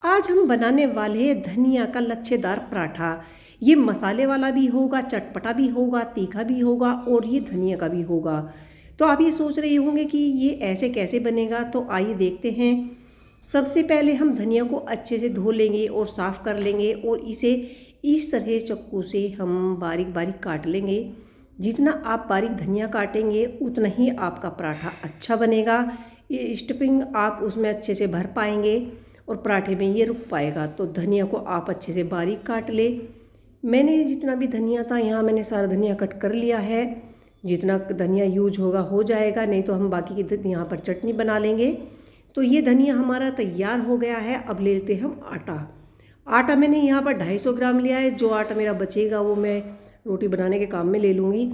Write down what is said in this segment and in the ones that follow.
आज हम बनाने वाले हैं धनिया का लच्छेदार पराठा। ये मसाले वाला भी होगा, चटपटा भी होगा, तीखा भी होगा और ये धनिया का भी होगा। तो आप ये सोच रहे होंगे कि ये ऐसे कैसे बनेगा, तो आइए देखते हैं। सबसे पहले हम धनिया को अच्छे से धो लेंगे और साफ़ कर लेंगे और इसे इस तरह चाकू से हम बारीक बारीक काट लेंगे। जितना आप बारीक धनिया काटेंगे उतना ही आपका पराठा अच्छा बनेगा। ये स्टफिंग आप उसमें अच्छे से भर पाएंगे और पराठे में ये रुक पाएगा। तो धनिया को आप अच्छे से बारीक काट ले। मैंने जितना भी धनिया था यहाँ मैंने सारा धनिया कट कर लिया है। जितना धनिया यूज होगा हो जाएगा, नहीं तो हम बाकी की यहाँ पर चटनी बना लेंगे। तो ये धनिया हमारा तैयार हो गया है। अब ले लेते हैं हम आटा। आटा मैंने यहाँ पर 250 ग्राम लिया है। जो आटा मेरा बचेगा वो मैं रोटी बनाने के काम में ले लूँगी।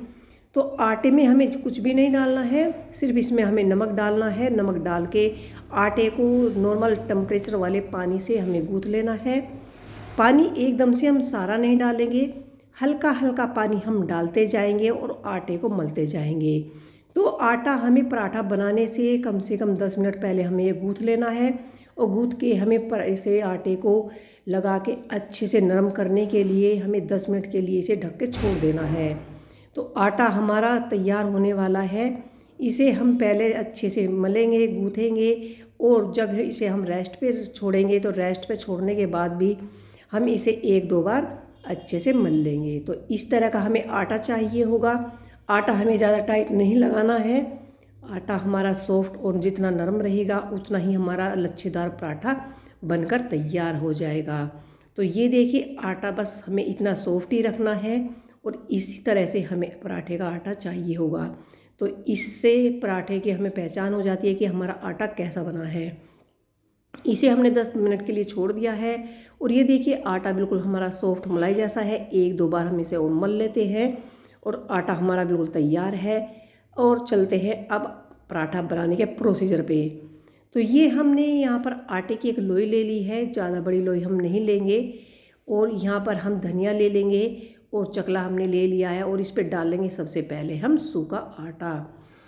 तो आटे में हमें कुछ भी नहीं डालना है, सिर्फ इसमें हमें नमक डालना है। नमक डाल के आटे को नॉर्मल टेम्परेचर वाले पानी से हमें गूँथ लेना है। पानी एकदम से हम सारा नहीं डालेंगे, हल्का हल्का पानी हम डालते जाएंगे और आटे को मलते जाएंगे। तो आटा हमें पराठा बनाने से कम 10 मिनट पहले हमें ये गूँथ लेना है और गूँथ के हमें इसे आटे को लगा के अच्छे से नरम करने के लिए हमें 10 मिनट के लिए इसे ढक के छोड़ देना है। तो आटा हमारा तैयार होने वाला है। इसे हम पहले अच्छे से मलेंगे, गूँथेंगे और जब इसे हम रेस्ट पे छोड़ेंगे तो रेस्ट पे छोड़ने के बाद भी हम इसे 1-2 बार अच्छे से मल लेंगे। तो इस तरह का हमें आटा चाहिए होगा। आटा हमें ज़्यादा टाइट नहीं लगाना है। आटा हमारा सॉफ्ट और जितना नरम रहेगा उतना ही हमारा लच्छेदार पराठा बनकर तैयार हो जाएगा। तो ये देखिए, आटा बस हमें इतना सॉफ्ट ही रखना है और इसी तरह से हमें पराठे का आटा चाहिए होगा। तो इससे पराठे की हमें पहचान हो जाती है कि हमारा आटा कैसा बना है। इसे हमने 10 मिनट के लिए छोड़ दिया है और ये देखिए आटा बिल्कुल हमारा सॉफ्ट मलाई जैसा है। 1-2 बार हम इसे और मल लेते हैं और आटा हमारा बिल्कुल तैयार है। और चलते हैं अब पराठा बनाने के प्रोसीजर पे। तो ये हमने यहाँ पर आटे की एक लोई ले ली है, ज़्यादा बड़ी लोई हम नहीं लेंगे। और यहाँ पर हम धनिया ले लेंगे और चकला हमने ले लिया है और इस पर डालेंगे सबसे पहले हम सूखा आटा,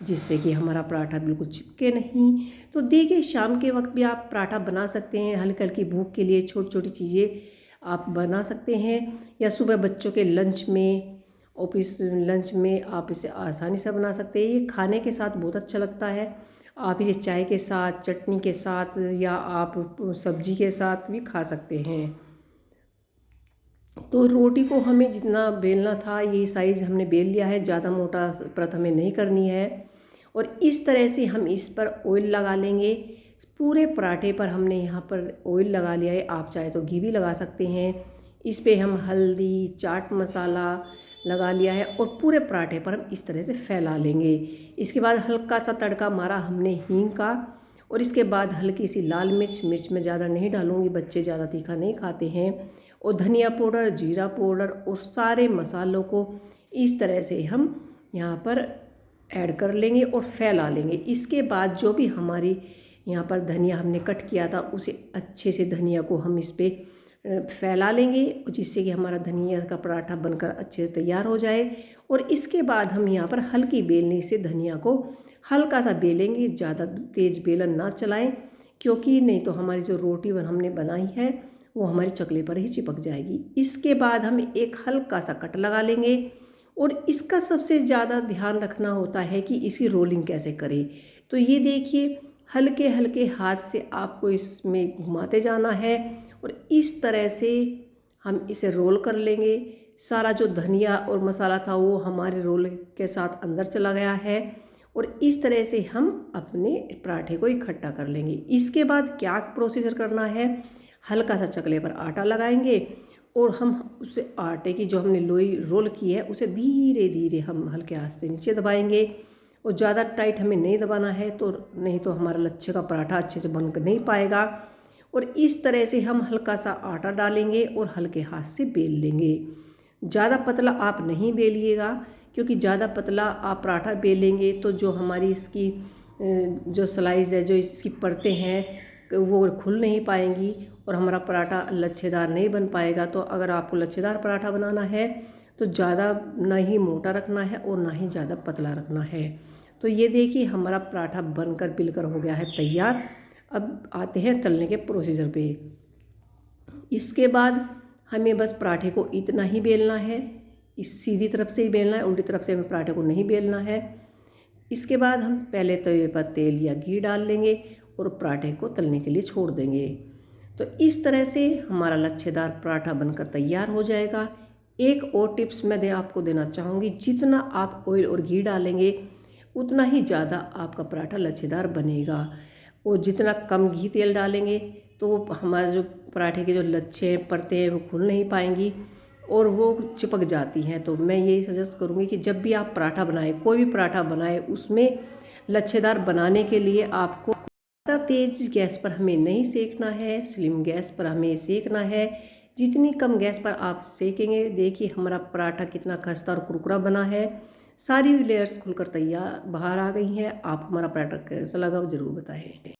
जिससे कि हमारा पराठा बिल्कुल चिपके नहीं। तो देखिए, शाम के वक्त भी आप पराठा बना सकते हैं। हल्की हल्की भूख के लिए छोटी छोटी चीज़ें आप बना सकते हैं, या सुबह बच्चों के लंच में, ऑफिस लंच में आप इसे आसानी से बना सकते हैं। ये खाने के साथ बहुत अच्छा लगता है। आप इसे चाय के साथ, चटनी के साथ या आप सब्जी के साथ भी खा सकते हैं। तो रोटी को हमें जितना बेलना था यही साइज़ हमने बेल लिया है। ज़्यादा मोटा परत हमें नहीं करनी है। और इस तरह से हम इस पर ऑयल लगा लेंगे। पूरे पराठे पर हमने यहाँ पर ऑयल लगा लिया है। आप चाहे तो घी भी लगा सकते हैं। इस पे हम हल्दी, चाट मसाला लगा लिया है और पूरे पराठे पर हम इस तरह से फैला लेंगे। इसके बाद हल्का सा तड़का मारा हमने हींग का और इसके बाद हल्की सी लाल मिर्च, मिर्च में ज़्यादा नहीं डालूँगी, बच्चे ज़्यादा तीखा नहीं खाते हैं, और धनिया पाउडर, जीरा पाउडर और सारे मसालों को इस तरह से हम यहाँ पर ऐड कर लेंगे और फैला लेंगे। इसके बाद जो भी हमारी यहाँ पर धनिया हमने कट किया था उसे अच्छे से धनिया को हम इस पर फैला लेंगे, जिससे कि हमारा धनिया का पराठा बनकर अच्छे से तैयार हो जाए। और इसके बाद हम यहाँ पर हल्की बेलनी से धनिया को हल्का सा बेलेंगे, ज़्यादा तेज़ बेलन ना चलाएं, क्योंकि नहीं तो हमारी जो रोटी हमने बनाई है वो हमारी चकले पर ही चिपक जाएगी। इसके बाद हम एक हल्का सा कट लगा लेंगे और इसका सबसे ज़्यादा ध्यान रखना होता है कि इसकी रोलिंग कैसे करें। तो ये देखिए, हल्के हल्के हाथ से आपको इसमें घुमाते जाना है और इस तरह से हम इसे रोल कर लेंगे। सारा जो धनिया और मसाला था वो हमारे रोल के साथ अंदर चला गया है और इस तरह से हम अपने पराठे को इकट्ठा कर लेंगे। इसके बाद क्या प्रोसीजर करना है, हल्का सा चकले पर आटा लगाएंगे और हम उसे आटे की जो हमने लोई रोल की है उसे धीरे धीरे हम हल्के हाथ से नीचे दबाएंगे और ज़्यादा टाइट हमें नहीं दबाना है, तो नहीं तो हमारा लच्छे का पराठा अच्छे से बन कर नहीं पाएगा। और इस तरह से हम हल्का सा आटा डालेंगे और हल्के हाथ से बेल लेंगे। ज़्यादा पतला आप नहीं बेलिएगा, क्योंकि ज़्यादा पतला आप पराठा बेलेंगे तो जो हमारी इसकी जो स्लाइस है, जो इसकी परतें हैं वो खुल नहीं पाएंगी और हमारा पराठा लच्छेदार नहीं बन पाएगा। तो अगर आपको लच्छेदार पराठा बनाना है तो ज़्यादा ना ही मोटा रखना है और ना ही ज़्यादा पतला रखना है। तो ये देखिए, हमारा पराठा बनकर बिलकर हो गया है तैयार। अब आते हैं तलने के प्रोसीजर पे। इसके बाद हमें बस पराठे को इतना ही बेलना है, इस सीधी तरफ से ही बेलना है, उल्टी तरफ से हमें पराठे को नहीं बेलना है। इसके बाद हम पहले तवे पर तेल या घी डाल लेंगे और पराठे को तलने के लिए छोड़ देंगे। तो इस तरह से हमारा लच्छेदार पराठा बनकर तैयार हो जाएगा। एक और टिप्स मैं आपको देना चाहूँगी, जितना आप ऑयल और घी डालेंगे उतना ही ज़्यादा आपका पराठा लच्छेदार बनेगा, और जितना कम घी तेल डालेंगे तो वो हमारे जो पराठे के जो लच्छे परतें हैं वो खुल नहीं पाएंगी और वो चिपक जाती हैं। तो मैं यही सजेस्ट करूँगी कि जब भी आप पराठा बनाएं, कोई भी पराठा बनाएं, उसमें लच्छेदार बनाने के लिए आपको ज़्यादा तेज़ गैस पर हमें नहीं सेकना है, स्लिम गैस पर हमें सेकना है। जितनी कम गैस पर आप सेकेंगे, देखिए हमारा पराठा कितना खस्ता और कुरकुरा बना है। सारी लेयर्स खुलकर तैयार बाहर आ गई हैं। आपको हमारा पराठा कैसा लगा ज़रूर बताएं।